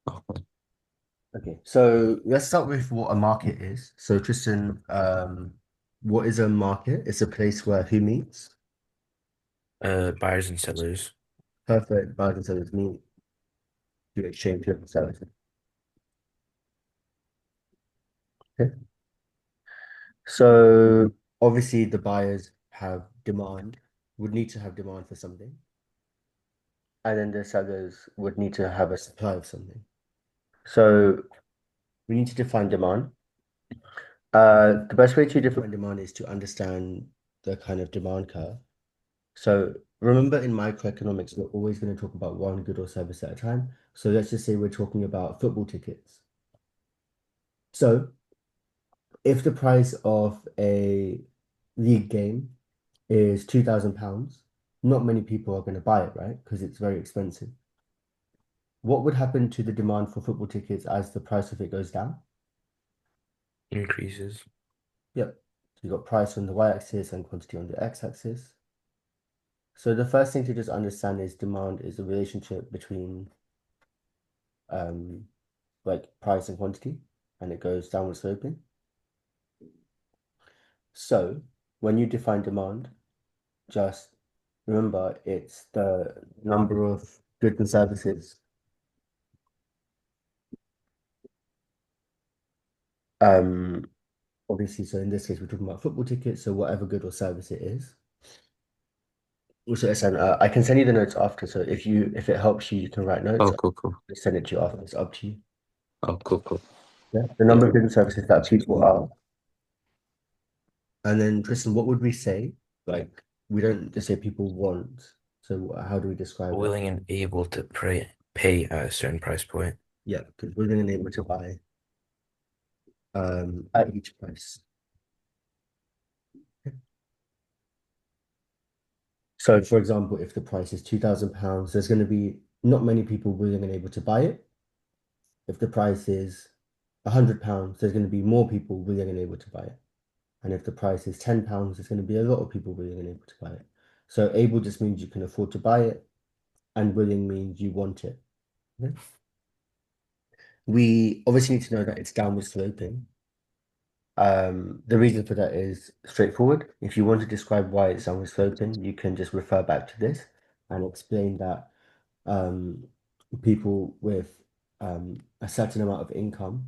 Okay, so let's start with what a market is. So Tristan, what is a market? It's a place where who meets? Buyers and sellers. Perfect. Buyers and sellers meet to exchange goods and services. Okay. So obviously the buyers have demand, would need to have demand for something, and then the sellers would need to have a supply of something. So we need to define demand. The best way to define demand is to understand the kind of demand curve. So remember in microeconomics, we're always going to talk about one good or service at a time. So let's just say we're talking about football tickets. So if the price of a league game is £2,000, not many people are going to buy it, right? Because it's very expensive. What would happen to the demand for football tickets as the price of it goes down? Increases. Yep. So you've got price on the y-axis and quantity on the x-axis. So the first thing to just understand is demand is a relationship between um, like price and quantity, and it goes downward sloping. So when you define demand, just remember it's the number of goods and services. Um, Obviously, so in this case, we're talking about football tickets, so whatever good or service it is. Also, Esan, I can send you the notes after, so if it helps you, you can write notes. Oh, I'll cool, cool. just send it to you after. It's up to you. Oh, cool, cool. Yeah. The Yeah. number of goods and services that people are. And then, Tristan, what would we say? Like, we don't just say people want. So how do we describe that? Willing and able to pay at a certain price point. Yeah, because we're going to be able to buy at each price. So, for example, if the price is £2,000, there's going to be not many people willing and able to buy it. If the price is £100, there's going to be more people willing and able to buy it. And if the price is £10, there's going to be a lot of people willing and able to buy it. So able just means you can afford to buy it, and willing means you want it. Okay? We obviously need to know that it's downward sloping. The reason for that is straightforward. If you want to describe why it's downward sloping, you can just refer back to this and explain that um, people with a certain amount of income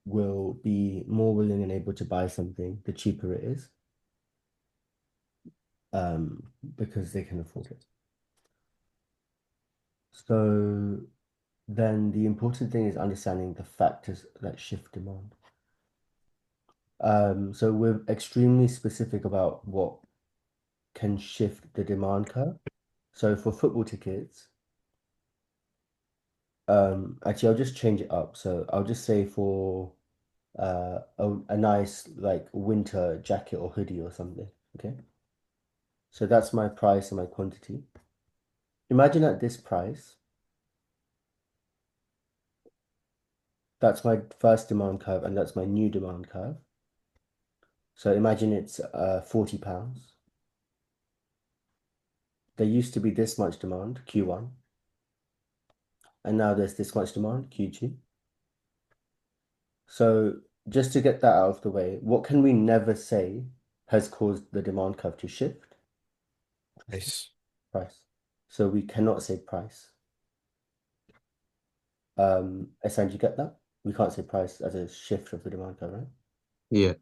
will be more willing and able to buy something the cheaper it is, because they can afford it. So then the important thing is understanding the factors that shift demand. So we're extremely specific about what can shift the demand curve. So for football tickets, actually I'll just change it up. So I'll just say for a nice like winter jacket or hoodie or something. Okay. So that's my price and my quantity. Imagine at this price, that's my first demand curve and that's my new demand curve. So imagine it's £40. There used to be this much demand, Q1, and now there's this much demand, Q2. So just to get that out of the way, what can we never say has caused the demand curve to shift? Price. Price. So we cannot say price. Essentially, you get that? We can't say price as a shift of the demand curve, right? Yeah.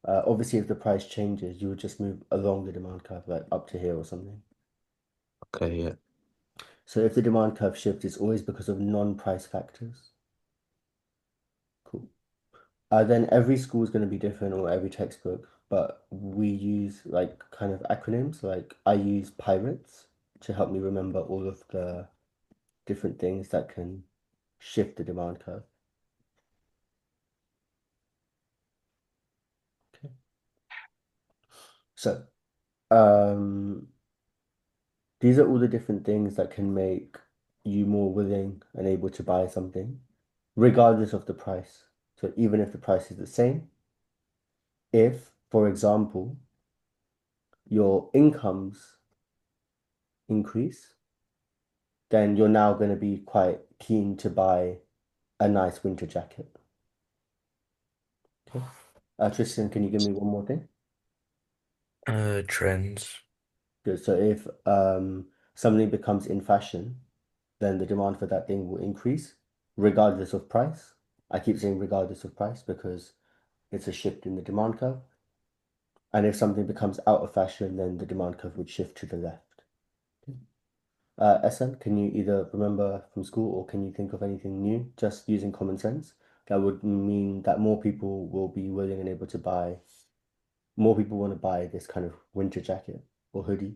Obviously, if the price changes, you would just move along the demand curve, like up to here or something. Okay, yeah. So if the demand curve shifts, it's always because of non-price factors. Cool. Then every school is going to be different or every textbook, but we use like kind of acronyms. Like I use pirates to help me remember all of the different things that can shift the demand curve. Okay. So, um, these are all the different things that can make you more willing and able to buy something, regardless of the price. So even if the price is the same, if, for example, your incomes increase, then you're now going to be quite keen to buy. a nice winter jacket. Okay. Tristan, can you give me one more thing? Trends. Good. So if something becomes in fashion, then the demand for that thing will increase regardless of price. I keep saying regardless of price because it's a shift in the demand curve. And if something becomes out of fashion, then the demand curve would shift to the left. SN, can you either remember from school or can you think of anything new just using common sense that would mean that more people will be willing and able to buy, more people want to buy this kind of winter jacket or hoodie?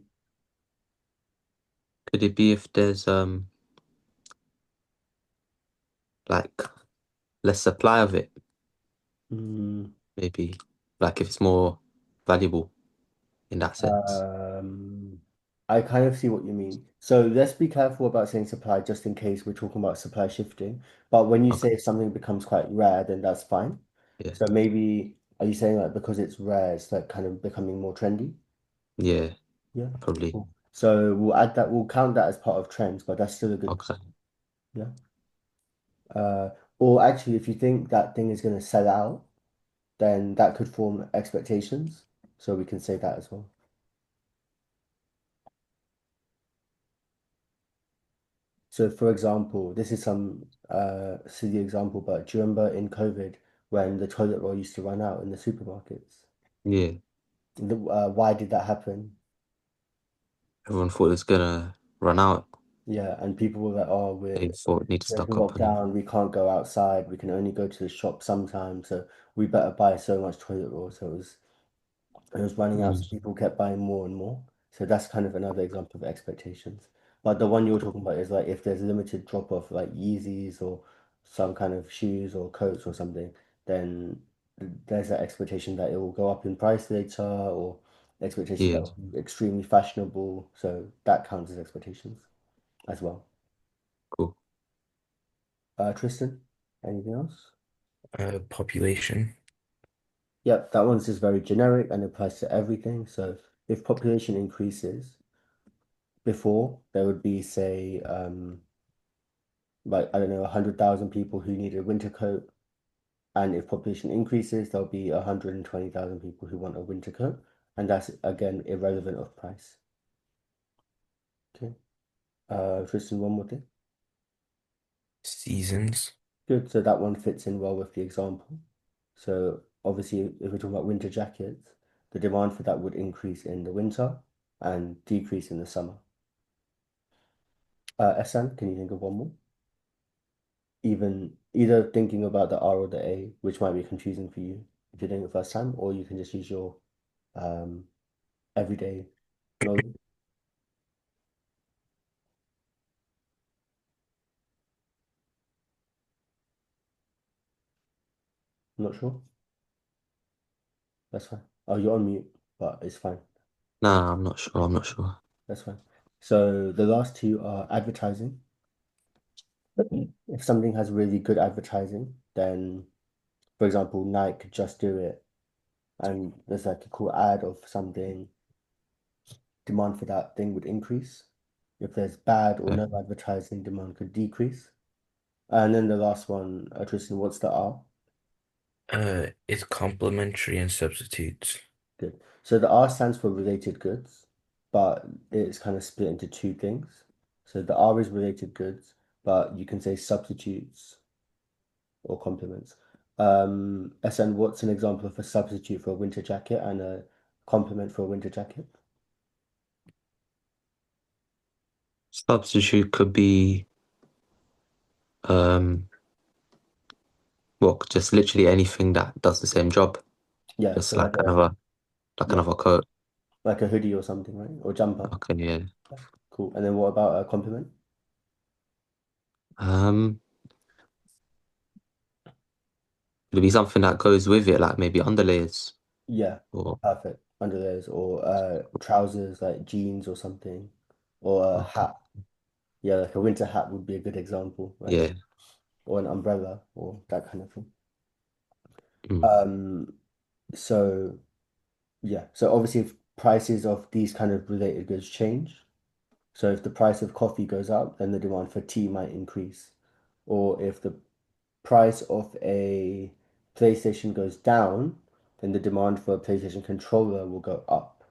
Could it be if there's like less supply of it, Mm, maybe? Like if it's more valuable in that sense. Um, I kind of see what you mean. So let's be careful about saying supply just in case we're talking about supply shifting. But when you say Okay. if something becomes quite rare, then that's fine. Yeah. So maybe are you saying like because it's rare, it's like kind of becoming more trendy? Yeah, Yeah. probably. Cool. So we'll add that, we'll count that as part of trends, but that's still a good, Okay. yeah. Uh, or actually, if you think that thing is going to sell out, then that could form expectations. So we can say that as well. So, for example, this is some silly example, but do you remember in COVID when the toilet roll used to run out in the supermarkets? Yeah. Why did that happen? Everyone thought it was gonna run out. Yeah, and people were like, "Oh, They thought need to we're stock up locked on it. down. We can't go outside. We can only go to the shop sometimes. So we better buy so much toilet roll." So it was running out, Mm. so people kept buying more and more. So that's kind of another example of expectations. But the one you're talking about is like if there's limited drop off, like Yeezys or some kind of shoes or coats or something, then there's that expectation that it will go up in price later, or expectation that Yeah, will be extremely fashionable. So that counts as expectations as well. cool. Tristan, anything else? Population. Yep, that one's just very generic and applies to everything. So if population increases, before there would be say like I don't know 100,000 people who need a winter coat, and if population increases there'll be 120,000 people who want a winter coat, and that's again irrelevant of price. Okay. Tristan, one more thing. Seasons. Good, so that one fits in well with the example. So obviously if we're talking about winter jackets, the demand for that would increase in the winter and decrease in the summer. Esan, can you think of one more? Even either thinking about the R or the A, which might be confusing for you if you're doing it first time, or you can just use your um, everyday knowledge. I'm not sure. That's fine. Oh, you're on mute, but it's fine. Nah, I'm not sure. I'm not sure. That's fine. So the last two are advertising. If something has really good advertising, then, for example, Nike could just do it, and there's like a cool ad of something, demand for that thing would increase. If there's bad or Yeah. no advertising, demand could decrease. And then the last one, Tristan, what's the R? It's complementary and substitutes. Good. So the R stands for related goods, but it's kind of split into two things. So the R is related goods, but you can say substitutes or complements. SN, what's an example of a substitute for a winter jacket and a complement for a winter jacket? Substitute could be um well, just literally anything that does the same job. Yeah, Just so like yeah, another coat. like a hoodie or something, right? Or jumper. Okay, yeah. Yeah, cool. And then what about a complement? Um, Could it be something that goes with it, like maybe underlayers Yeah, or perfect. Underwears or trousers like jeans or something, or a okay. hat. Yeah, like a winter hat would be a good example, right? Yeah. Or an umbrella or that kind of thing. Mm. Um, so yeah, so obviously if prices of these kind of related goods change, so if the price of coffee goes up, then the demand for tea might increase. Or if the price of a PlayStation goes down, then the demand for a PlayStation controller will go up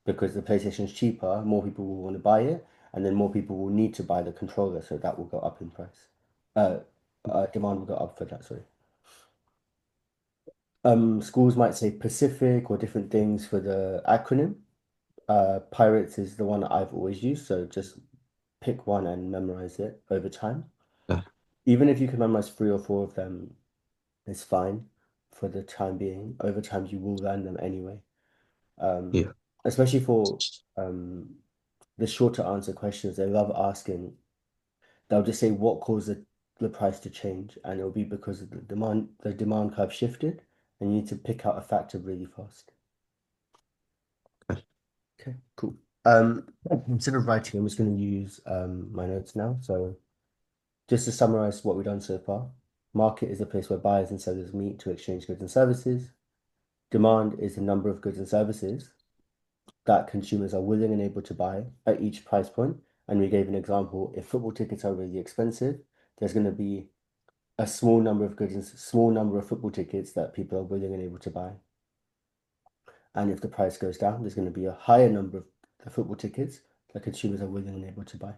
because the PlayStation is cheaper, more people will want to buy it, and then more people will need to buy the controller, so that will go up in price. Demand will go up for that, sorry. Schools might say Pacific or different things for the acronym. Pirates is the one that I've always used, so just pick one and memorize it over time. Yeah. Even if you can memorize 3 or 4 of them, it's fine for the time being. Over time, you will learn them anyway. Yeah. Especially for the shorter answer questions, they love asking. They'll just say what caused the price to change, and it'll be because of the demand curve shifted, and you need to pick out a factor really fast. Okay. Okay, cool. Instead of writing, I'm just going to use my notes now. So just to summarize what we've done so far, market is a place where buyers and sellers meet to exchange goods and services. Demand is the number of goods and services that consumers are willing and able to buy at each price point. And we gave an example, if football tickets are really expensive, there's going to be a small number of goods and small number of football tickets that people are willing and able to buy. And if the price goes down, there's going to be a higher number of the football tickets that consumers are willing and able to buy.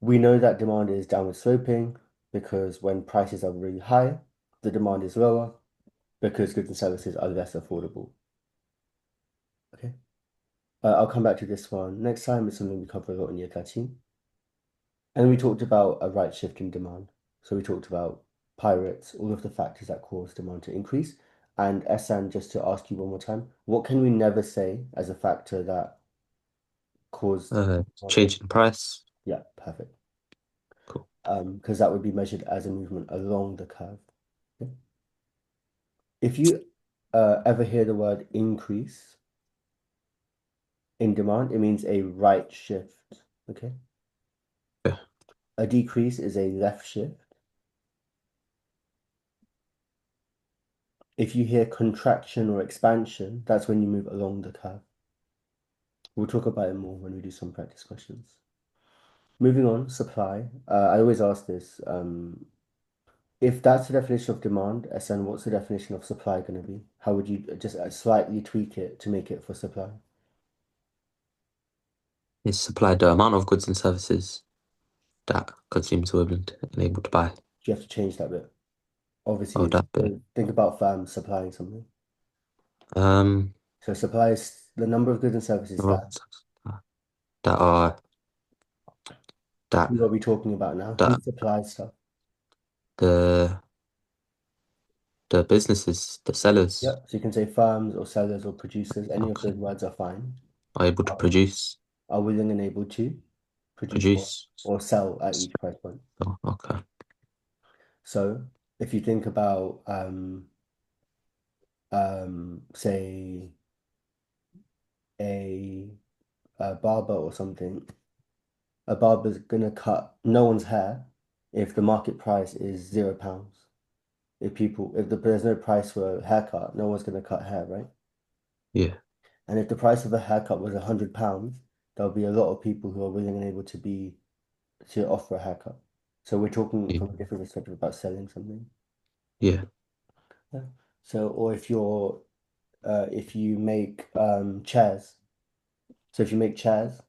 We know that demand is downward sloping because when prices are really high, the demand is lower because goods and services are less affordable. Okay. I'll come back to this one next time. It's something we cover a lot in year 13. And we talked about a right shift in demand. So we talked about pirates, all of the factors that cause demand to increase. And Esan, just to ask you one more time, what can we never say as a factor that caused demand to Change in increase? price. Yeah, perfect. Cool. Because that would be measured as a movement along the curve. Okay. If you ever hear the word increase in demand, it means a right shift. Okay. Yeah. A decrease is a left shift. If you hear contraction or expansion, that's when you move along the curve. We'll talk about it more when we do some practice questions. Moving on, supply. I always ask this. If that's the definition of demand, SN, what's the definition of supply going to be? How would you just slightly tweak it to make it for supply? Is supply the amount of goods and services that consumers are willing and able to buy? Do you have to change that bit? Oh, Obviously, that bit. so think about firms supplying something. Um, So supply is the number of goods and services well, that that are that who are we talking about now? Who that supplies stuff? the the businesses, the sellers Yep. So you can say firms or sellers or producers. Any of okay, those words are fine. are able to Are willing and able to produce produce. or sell at each price point. Oh, okay. So if you think about say a, a barber or something, a barber's gonna cut no one's hair if the market price is £0. There's no price for a haircut, no one's gonna cut hair, right? Yeah. And if the price of a haircut was £100, there'll be a lot of people who are willing and able to offer a haircut. So we're talking Yeah. from a different perspective about selling something. Yeah. Yeah. So, or if you make chairs. So if you make chairs,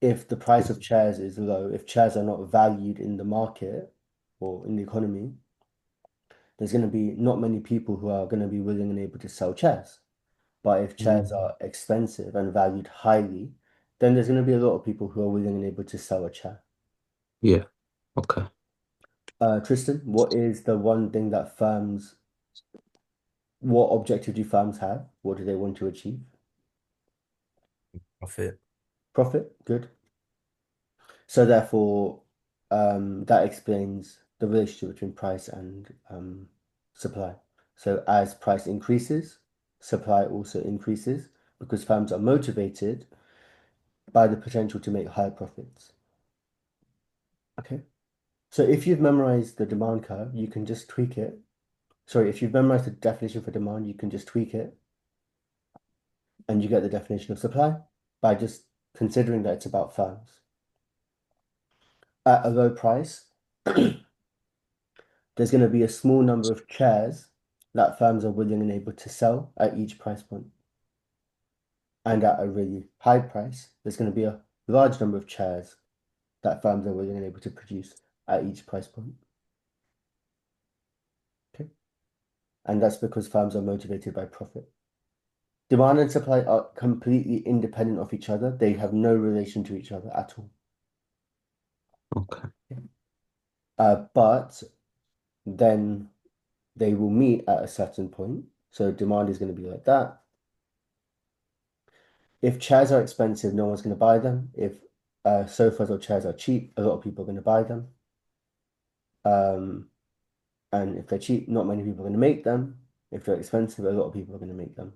if the price of chairs is low, if chairs are not valued in the market or in the economy, there's going to be not many people who are going to be willing and able to sell chairs. But if chairs are expensive and valued highly, then there's going to be a lot of people who are willing and able to sell a chair. Yeah. Okay. Tristan, what is the one thing that what objective do firms have? What do they want to achieve? Profit. Profit, good. So therefore, that explains the relationship between price and supply. So as price increases, supply also increases because firms are motivated by the potential to make higher profits. Okay. So if you've memorized the demand curve, you can just tweak it. Sorry, if you've memorized the definition for demand, you can just tweak it and you get the definition of supply by just considering that it's about firms. At a low price, there's going to be a small number of chairs that firms are willing and able to sell at each price point. And at a really high price, there's going to be a large number of chairs that firms are willing and able to produce at each price point. Okay. And that's because firms are motivated by profit. Demand and supply are completely independent of each other. They have no relation to each other at all. Okay. But then they will meet at a certain point. So demand is going to be like that. If chairs are expensive, no one's going to buy them. If sofas or chairs are cheap, a lot of people are going to buy them. And if they're cheap, not many people are going to make them. If they're expensive, a lot of people are going to make them.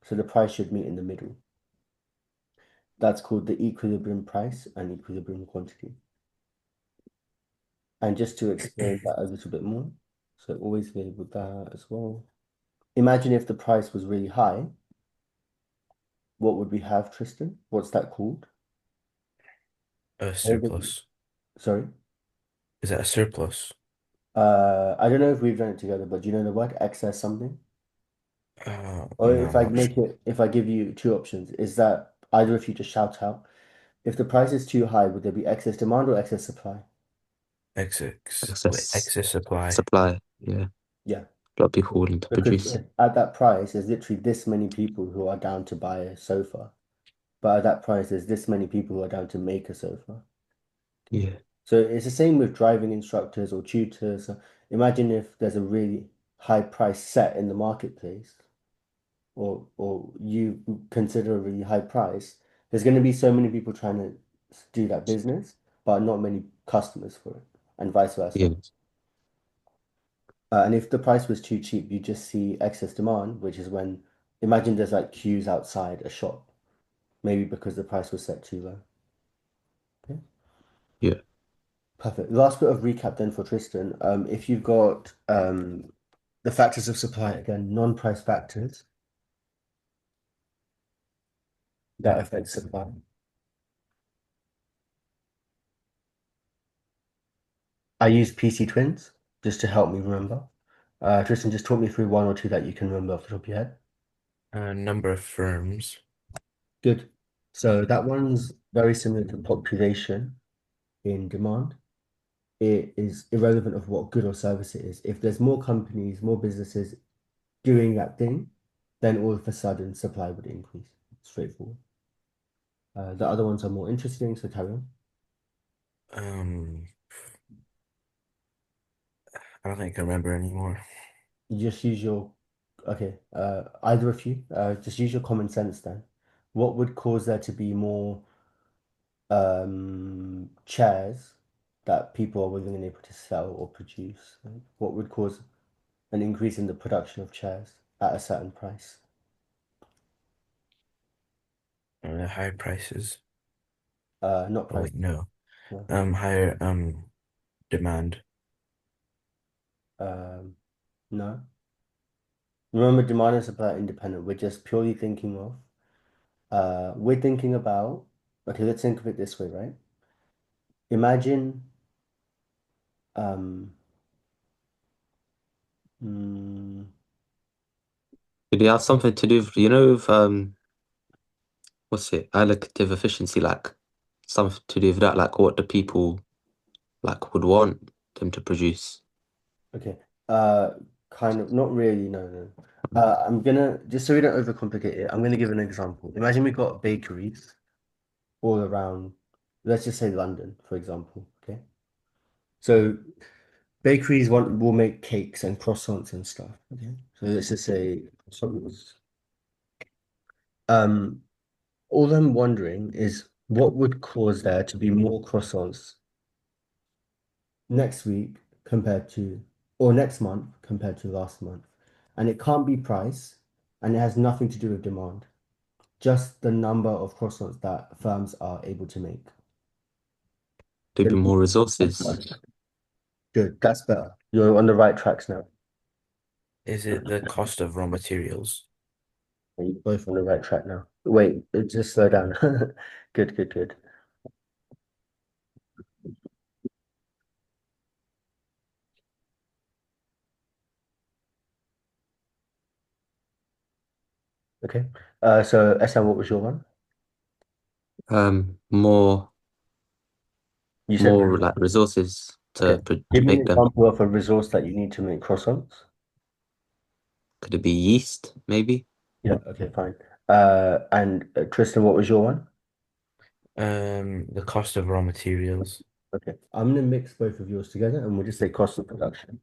So the price should meet in the middle. That's called the equilibrium price and equilibrium quantity. And just to explain that a little bit more, so always label that as well. Imagine if the price was really high, what would we have, Tristan? What's that called? A surplus. Sorry? Is that a surplus? I don't know if we've done it together, but do you know the word excess something? Or No, if I'm I not make sure. it, if I give you two options, is that either if you just shout out, if the price is too high, would there be excess demand or excess supply? Excess Excess supply. supply. Yeah. Yeah, A lot of people willing to because produce. at that price, there's literally this many people who are down to buy a sofa. But at that price, there's this many people who are down to make a sofa. Okay. Yeah. So it's the same with driving instructors or tutors. So imagine if there's a really high price set in the marketplace, or you consider a really high price, there's going to be so many people trying to do that business, but not many customers for it, and vice versa. Yeah. And if the price was too cheap, you just see excess demand, which is when, imagine there's like queues outside a shop, maybe because the price was set too low. Okay, Yeah. perfect. Last bit of recap then for Tristan. If you've got the factors of supply, again, non-price factors that affect supply. I use PC twins just to help me remember. Tristan, just talk me through one or two that you can remember off the top of your head. A number of firms. Good. So that one's very similar to population in demand. It is irrelevant of what good or service it is. If there's more companies, more businesses doing that thing, then all of a sudden supply would increase. Straightforward. The other ones are more interesting, so carry on. Um, I don't think I can remember anymore. You just use your, okay, either of you, just use your common sense then. What would cause there to be more chairs that people are willing and able to sell or produce? Like, what would cause an increase in the production of chairs at a certain price? Higher prices. Not Oh price. wait, no. No. Higher demand. No. Remember, demand and supply are independent. We're just purely thinking of, we're thinking about, okay, let's think of it this way, right? Imagine, um, mm, Did it have something to do with, with what's it, allocative efficiency, like something to do with that, like what the people like would want them to produce? okay, uh, kind of, not really, no, no. I'm gonna, just so we don't overcomplicate it, I'm gonna give an example. Imagine we got bakeries all around, let's just say London, for example, okay? So bakeries will make cakes and croissants and stuff, okay? So let's just say croissants. Um, all I'm wondering is what would cause there to be more croissants next week compared to, or next month compared to last month. And it can't be price, and it has nothing to do with demand, just the number of croissants that firms are able to make. There'd be The- more resources. Good, that's better. You're on the right tracks now. Is it the cost of raw materials? You're both on the right track now. Wait, just slow down. Good, good, good. Okay. So SM, what was your one? More You said more like resources okay. to Give me an make them. example of a resource that you need to make croissants. Could it be yeast, maybe? Yeah. Okay. Fine. And Tristan, what was your one? The cost of raw materials. Okay. I'm gonna mix both of yours together, and we'll just say cost of production.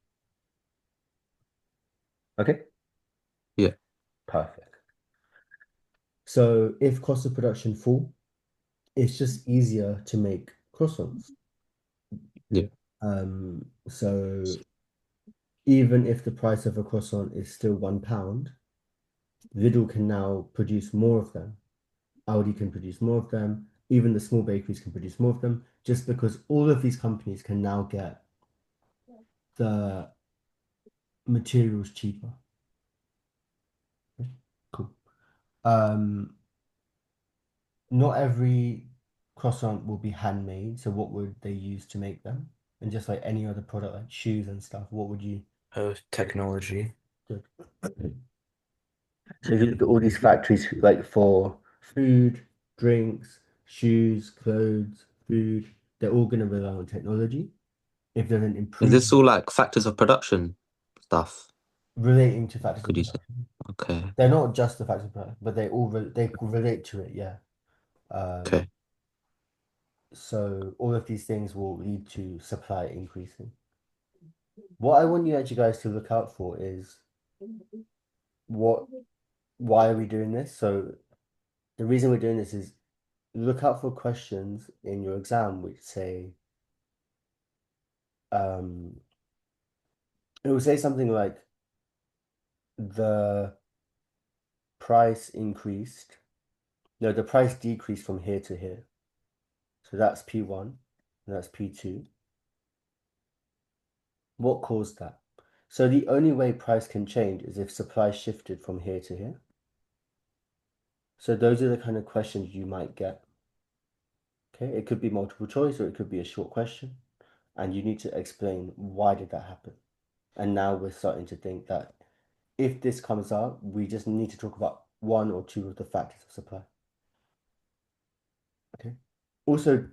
Okay. Yeah, Perfect. So if cost of production fall, it's just easier to make croissants. yeah. So even if the price of a croissant is still £1, Lidl can now produce more of them. Aldi can produce more of them. Even the small bakeries can produce more of them, just because all of these companies can now get the materials cheaper. Cool. Um, Not every croissant will be handmade. So what would they use to make them? And just like any other product, like shoes and stuff, what would you Oh, technology. do? So if you look at all these factories, like for food, drinks, shoes, clothes, food, they're all going to rely on technology. If there's an Is this improvement all like factors of production stuff? relating to factors of Could you say? production, Okay, they're not just the factors of production, but they relate to it. Yeah. Um, okay. so all of these things will lead to supply increasing. What I want you actually guys to look out for is what why are we doing this? So the reason we're doing this is look out for questions in your exam which say um it will say something like the price increased. No, the price decreased from here to here. So that's P1 and that's P2. What caused that? So the only way price can change is if supply shifted from here to here. So those are the kind of questions you might get. Okay, it could be multiple choice or it could be a short question, and you need to explain why did that happen. And now we're starting to think that if this comes up, we just need to talk about one or two of the factors of supply. Okay. Also,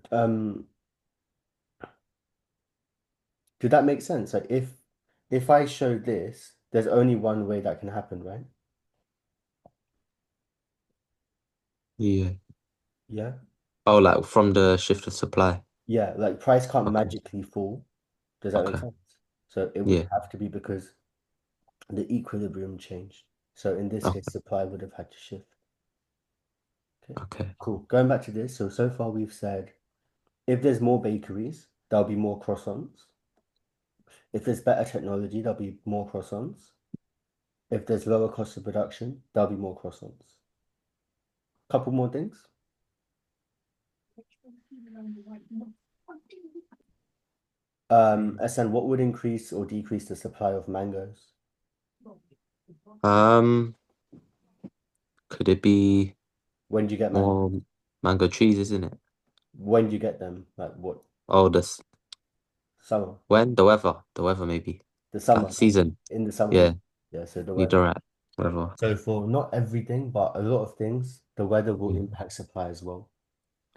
did that make sense? Like if I show this, there's only one way that can happen, right? Yeah. Yeah. Oh, like from the shift of supply. Yeah, like price can't Okay, magically fall. Does that make okay. sense? So it would Yeah, have to be because the equilibrium changed. So in this case, okay, supply would have had to shift. Okay, okay. cool. Going back to this, so far we've said if there's more bakeries, there'll be more croissants. If there's better technology, there'll be more croissants. If there's lower cost of production, there'll be more croissants. Couple more things. SN, what would increase or decrease the supply of mangoes? Um, could it be When do you get mangoes? more mango trees, isn't it? When do you get them? Like what? Oh, this Summer. when the weather maybe The like summer, the like season. in the summer. Yeah, Yeah, so the you're weather. right. Weather. So for not everything, but a lot of things, the weather will Yeah. impact supply as well.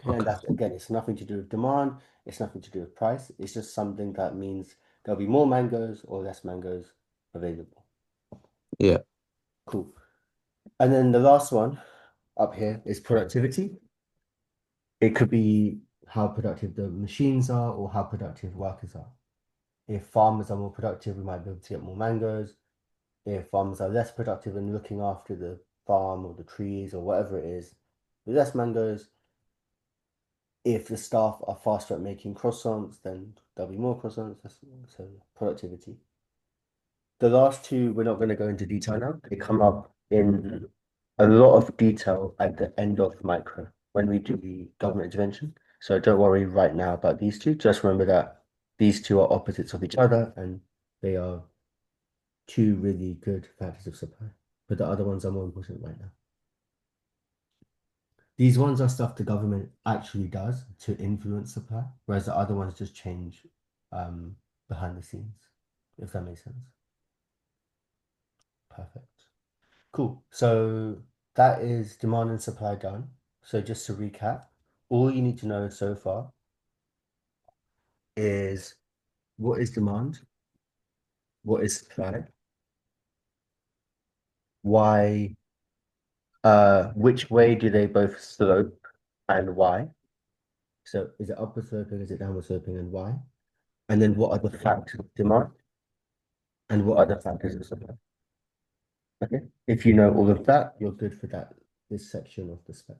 Okay, and Okay. that's again, it's nothing to do with demand, it's nothing to do with price, it's just something that means there'll be more mangoes or less mangoes available. Yeah. Cool. And then the last one up here is productivity. It could be how productive the machines are or how productive workers are. If farmers are more productive, we might be able to get more mangoes. If farmers are less productive in looking after the farm or the trees or whatever it is, with less mangoes. If the staff are faster at making croissants, then there'll be more croissants. So productivity. The last two, we're not going to go into detail now. They come up in a lot of detail at the end of micro when we do the government intervention. So don't worry right now about these two. Just remember that these two are opposites of each other and they are two really good factors of supply. But the other ones are more important right now. These ones are stuff the government actually does to influence supply, whereas the other ones just change behind the scenes, if that makes sense. Perfect. Cool. So that is demand and supply done. So just to recap, all you need to know so far is what is demand, what is supply, why, which way do they both slope and why? So is it upward sloping, is it downward sloping, and why? And then what are the factors of demand and what are the factors of supply? Okay. If you know all of that, you're good for that this section of the spec.